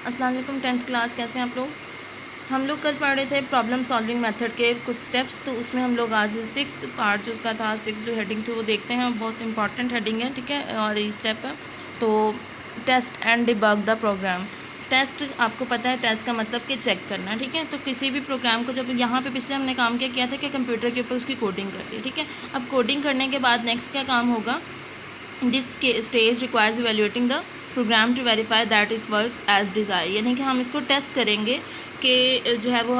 अस्सलाम वालेकुम। 10th class, कैसे हैं आप लोग। हम लोग कल पढ़ रहे थे प्रॉब्लम सॉल्विंग मेथड के कुछ स्टेप्स, तो उसमें हम लोग आज 6th पार्ट जो उसका था, 6 जो हेडिंग थी वो देखते हैं। बहुत इंपॉर्टेंट हेडिंग है, ठीक है, और ये स्टेप है। तो test and debug the program. Test, आपको पता है टेस्ट का मतलब कि चेक करना, ठीक है। तो किसी भी प्रोग्राम को, जब यहाँ पे पिछले हमने काम क्या किया था कि कंप्यूटर के ऊपर उसकी कोडिंग कर दी, ठीक है। अब कोडिंग करने के बाद नेक्स्ट क्या काम होगा, this stage requires evaluating the program to verify that it's work as desire. यानी कि हम इसको टेस्ट करेंगे कि जो है वो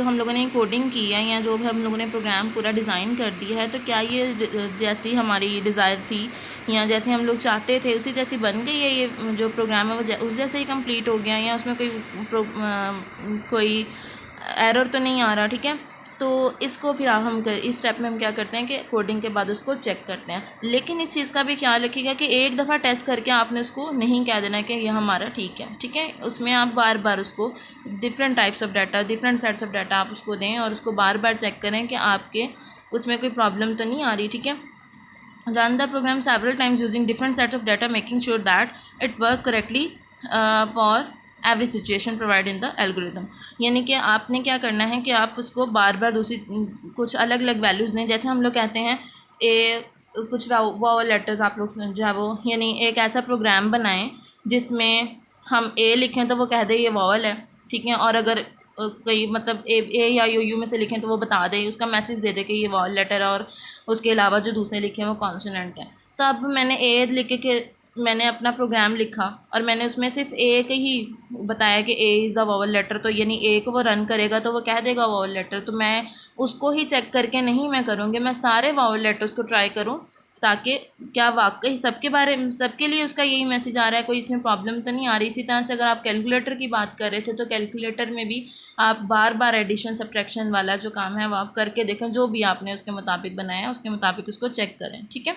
हम लोगों ने कोडिंग की है या जो भी हम लोगों ने प्रोग्राम पूरा डिज़ाइन कर दिया है, तो क्या ये जैसी हमारी डिज़ायर थी या जैसे हम लोग चाहते थे उसी जैसी बन गई है, ये जो प्रोग्राम है वो उस जैसे ही कंप्लीट हो गया, या उसमें कोई एरर तो नहीं आ रहा, ठीक है। तो इसको फिर इस स्टेप में हम क्या करते हैं कि कोडिंग के बाद उसको चेक करते हैं। लेकिन इस चीज़ का भी ख्याल रखिएगा कि एक दफ़ा टेस्ट करके आपने उसको नहीं कह देना कि यह हमारा ठीक है, ठीक है। उसमें आप बार बार उसको different types of data, different sets of data आप उसको दें और उसको बार बार चेक करें कि आपके उसमें कोई प्रॉब्लम तो नहीं आ रही, ठीक है। Run the program several times using different sets of data, making sure that it work correctly for every situation provide in the algorithm. यानी कि आपने क्या करना है कि आप उसको बार बार दूसरी कुछ अलग अलग वैल्यूज़ दें। जैसे हम लोग कहते हैं कुछ वॉवल लेटर्स आप लोग जो है वो, यानी एक ऐसा प्रोग्राम बनाएं जिसमें हम ए लिखें तो वो कह दे ये वॉवल है, ठीक है। और अगर कोई मतलब ए या यू में से लिखें तो वो बता दे, उसका मैसेज दे दे कि ये वॉवल लेटर है, और उसके अलावा जो दूसरे लिखे हैं वो कॉन्सोनेंट है। तो अब मैंने ए लिख के मैंने अपना प्रोग्राम लिखा और मैंने उसमें सिर्फ ए के ही बताया कि A is the vowel letter, तो यानी ए को वो रन करेगा तो वो कह देगा वॉवल लेटर। तो मैं उसको ही चेक करके नहीं मैं करूँगी, मैं सारे वॉवल लेटर्स को ट्राई करूँ ताकि क्या वाकई सबके लिए उसका यही मैसेज आ रहा है, कोई इसमें प्रॉब्लम तो नहीं आ रही। इसी तरह से अगर आप कैलकुलेटर की बात कर रहे थे तो कैलकुलेटर में भी आप बार बार एडिशन सब्ट्रैक्शन वाला जो काम है वो आप करके देखें, जो भी आपने उसके मुताबिक बनाया है उसके मुताबिक उसको चेक करें, ठीक है।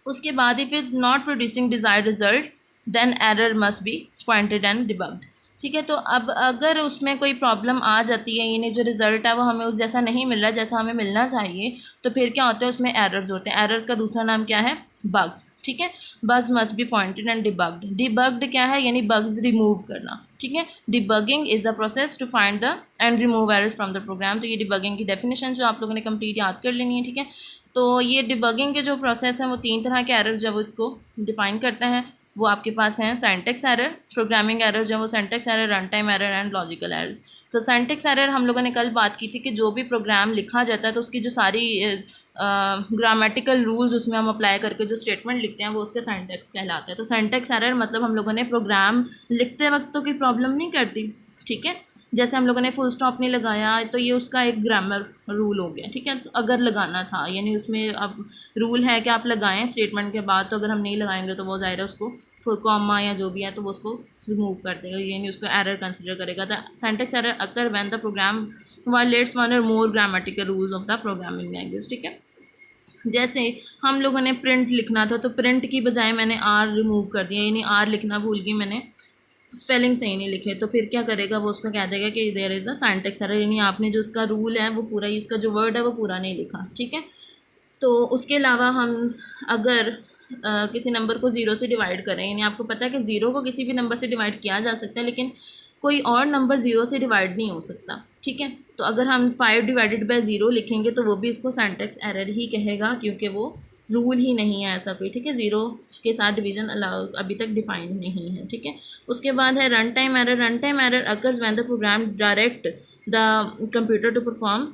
उसके बाद if is not producing desired result then error must be pointed and debugged, ठीक है। तो अब अगर उसमें कोई प्रॉब्लम आ जाती है, यानी जो रिज़ल्ट है वो हमें उस जैसा नहीं मिल रहा जैसा हमें मिलना चाहिए, तो फिर क्या होता है, उसमें एरर्स होते हैं। एरर्स का दूसरा नाम क्या है, बग्स, ठीक है। Bugs must be pointed and debugged. Debugged क्या है, यानी बग्स रिमूव करना, ठीक है। Debugging is the process to find the and remove errors from the program. तो ये डिबगिंग की डेफिनेशन जो आप लोगों ने कंप्लीट याद कर लेनी है, ठीक है। तो ये डिबगिंग के जो प्रोसेस है वो 3 तरह के एरर्स जब इसको डिफाइन करते हैं वो आपके पास हैं सिंटैक्स एरर, प्रोग्रामिंग एरर जो वो syntax error, run time error and logical errors. तो सिंटैक्स एरर हम लोगों ने कल बात की थी कि जो भी प्रोग्राम लिखा जाता है तो उसकी जो सारी ग्रामेटिकल रूल्स उसमें हम अप्लाई करके जो स्टेटमेंट लिखते हैं वो उसके सिंटैक्स कहलाते हैं। तो सिंटैक्स एरर मतलब हम लोगों ने प्रोग्राम लिखते वक्त तो कोई प्रॉब्लम नहीं करती, ठीक है। जैसे हम लोगों ने फुल स्टॉप नहीं लगाया तो ये उसका एक ग्रामर रूल हो गया, ठीक है। तो अगर लगाना था, यानी उसमें अब रूल है कि आप लगाएं स्टेटमेंट के बाद, तो अगर हम नहीं लगाएंगे तो वो ज़ाहिर है उसको फुल कॉमा या जो भी है तो वो उसको रिमूव कर देगा, यानी उसको एरर कंसिडर करेगा। The syntax error occur when the program violates one or more grammatical rules of the programming language, ठीक है। जैसे हम लोगों ने प्रिंट लिखना था तो प्रिंट की बजाय मैंने आर रिमूव कर दिया, यानी आर लिखना भूल गई मैंने, स्पेलिंग सही नहीं लिखे, तो फिर क्या करेगा वो उसको कह देगा कि there is a syntax error, यानी आपने जो उसका रूल है वो पूरा ही, उसका जो वर्ड है वो पूरा नहीं लिखा, ठीक है। तो उसके अलावा हम अगर किसी नंबर को ज़ीरो से डिवाइड करें, यानी आपको पता है कि ज़ीरो को किसी भी नंबर से डिवाइड किया जा सकता है लेकिन कोई और नंबर ज़ीरो से डिवाइड नहीं हो सकता, ठीक है। तो अगर हम 5 डिवाइडेड बाय ज़ीरो लिखेंगे तो वो भी इसको सिंटैक्स एरर ही कहेगा, क्योंकि वो रूल ही नहीं है ऐसा कोई, ठीक है। ज़ीरो के साथ डिवीजन अलाउ अभी तक डिफाइन नहीं है, ठीक है। उसके बाद है run time error. Run time error occurs when the program direct the computer to perform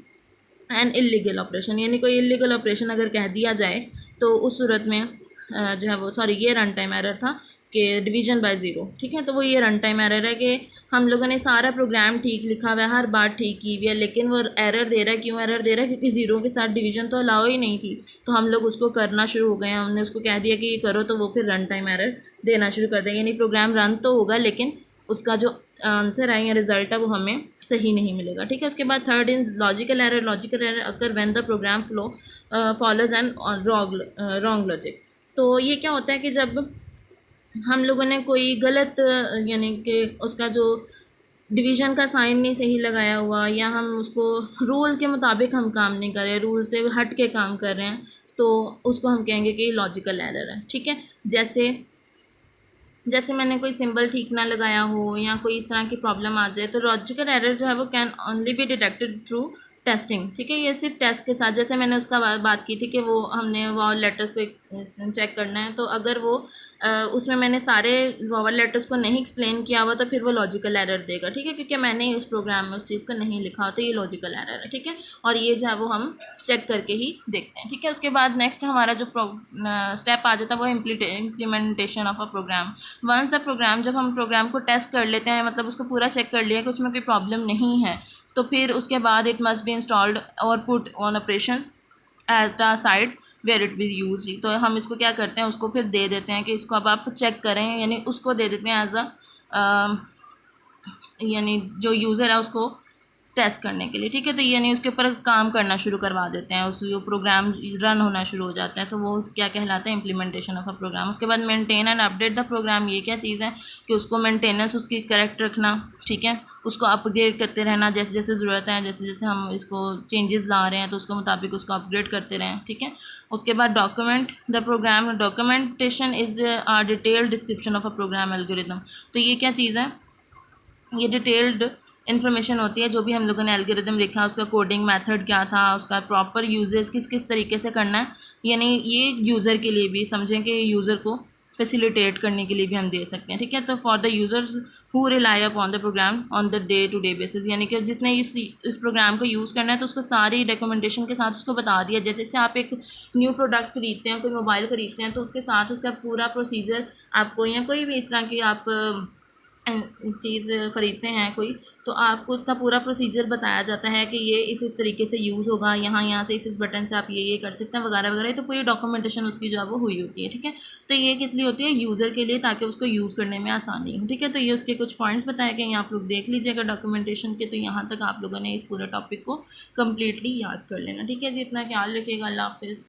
an illegal operation, यानी कोई इलीगल ऑपरेशन अगर कह दिया जाए तो उस सूरत में जो है वो, सॉरी ये रन टाइम एरर था कि डिवीजन बाय ज़ीरो, ठीक है। तो वो ये रन टाइम एरर है कि हम लोगों ने सारा प्रोग्राम ठीक लिखा हुआ है, हर बात ठीक की हुई है, लेकिन वो एरर दे रहा है। क्यों एरर दे रहा है, क्योंकि ज़ीरो के साथ डिवीजन तो अलाउ ही नहीं थी, तो हम लोग उसको करना शुरू हो गए हैं, हमने उसको कह दिया कि ये करो, तो वो फिर रन टाइम एरर देना शुरू कर देंगे, यानी प्रोग्राम रन तो होगा लेकिन उसका जो आंसर है या रिजल्ट है वो हमें सही नहीं मिलेगा, ठीक है। उसके बाद third in logical error. Logical error occur when the program flow follows an wrong logic. तो ये क्या होता है कि जब हम लोगों ने कोई गलत यानी कि उसका जो डिवीज़न का साइन नहीं सही लगाया हुआ, या हम उसको रूल के मुताबिक हम काम नहीं कर रहे, रूल से हट के काम कर रहे हैं, तो उसको हम कहेंगे कि लॉजिकल एरर है, ठीक है। जैसे जैसे मैंने कोई सिंबल ठीक ना लगाया हो या कोई इस तरह की प्रॉब्लम आ जाए, तो लॉजिकल एरर जो है वो can only be detected through testing, ठीक है। ये सिर्फ टेस्ट के साथ, जैसे मैंने उसका बात की थी कि वो हमने वॉवल लेटर्स को चेक करना है, तो अगर वो उसमें मैंने सारे वॉवल लेटर्स को नहीं एक्सप्लेन किया हुआ तो फिर वो लॉजिकल एरर देगा, ठीक है, क्योंकि मैंने उस प्रोग्राम में उस चीज़ को नहीं लिखा, तो ये लॉजिकल एरर है, ठीक है। और ये जो है वो हम चेक करके ही देखते हैं, ठीक है। उसके बाद नेक्स्ट हमारा जो स्टेप आ जाता है वो implementation of a program. Once the program, जब हम प्रोग्राम को टेस्ट कर लेते हैं, मतलब उसको पूरा चेक कर लिया कि उसमें कोई प्रॉब्लम नहीं है, तो फिर उसके बाद इट मस्ट बी इंस्टॉल्ड और put on operations at the site where it be use. तो हम इसको क्या करते हैं, उसको फिर दे देते हैं कि इसको अब आप चेक करें, यानी उसको दे देते हैं एज अ, यानी जो यूज़र है उसको टेस्ट करने के लिए, ठीक है। तो यानी उसके ऊपर काम करना शुरू करवा देते हैं, उस वो प्रोग्राम रन होना शुरू हो जाता है, तो वो क्या कहलाता है, इम्प्लीमेंटेशन ऑफ अ प्रोग्राम। उसके बाद maintain and update the program. ये क्या चीज़ है कि उसको मेंटेनेंस उसकी करेक्ट रखना, ठीक है, उसको अपग्रेड करते रहना जैसे जैसे ज़रूरत है, जैसे जैसे हम इसको चेंजेस ला रहे हैं तो उसके मुताबिक उसको अपग्रेड करते रहें, ठीक है। उसके बाद document the program. Documentation is a detailed description of a program algorithm. तो ये क्या चीज़ है, ये डिटेल्ड इन्फॉर्मेशन होती है, जो भी हम लोगों ने एल्गोरिदम लिखा, उसका कोडिंग मेथड क्या था, उसका प्रॉपर यूजेस किस किस तरीके से करना है, यानी ये यूज़र के लिए भी समझें कि यूज़र को फैसिलिटेट करने के लिए भी हम दे सकते हैं, ठीक है। तो for the users who rely upon the program on the day to day basis, यानी कि जिसने इस प्रोग्राम को यूज़ करना है तो उसको सारी डॉक्यूमेंटेशन के साथ उसको बता दिया। जैसे आप एक न्यू प्रोडक्ट खरीदते हैं, कोई मोबाइल खरीदते हैं, तो उसके साथ उसका पूरा प्रोसीजर आपको, या कोई भी इस तरह की आप चीज़ ख़रीदते हैं कोई, तो आपको उसका पूरा प्रोसीजर बताया जाता है कि ये इस तरीके से यूज़ होगा, यहाँ से इस बटन से आप ये कर सकते हैं वगैरह वगैरह। तो पूरी डॉक्यूमेंटेशन उसकी जो है वो हुई होती है, ठीक है। तो ये किस लिए होती है, यूज़र के लिए, ताकि उसको यूज़ करने में आसानी हो, ठीक है। तो ये उसके कुछ पॉइंट्स बताए गए हैं, आप लोग देख लीजिएगा डॉक्यूमेंटेशन के। तो यहाँ तक आप लोगों ने इस पूरे टॉपिक को कम्प्लीटली याद कर लेना, ठीक है जी। अपना ख्याल रखिएगा, अल्लाह हाफिज़।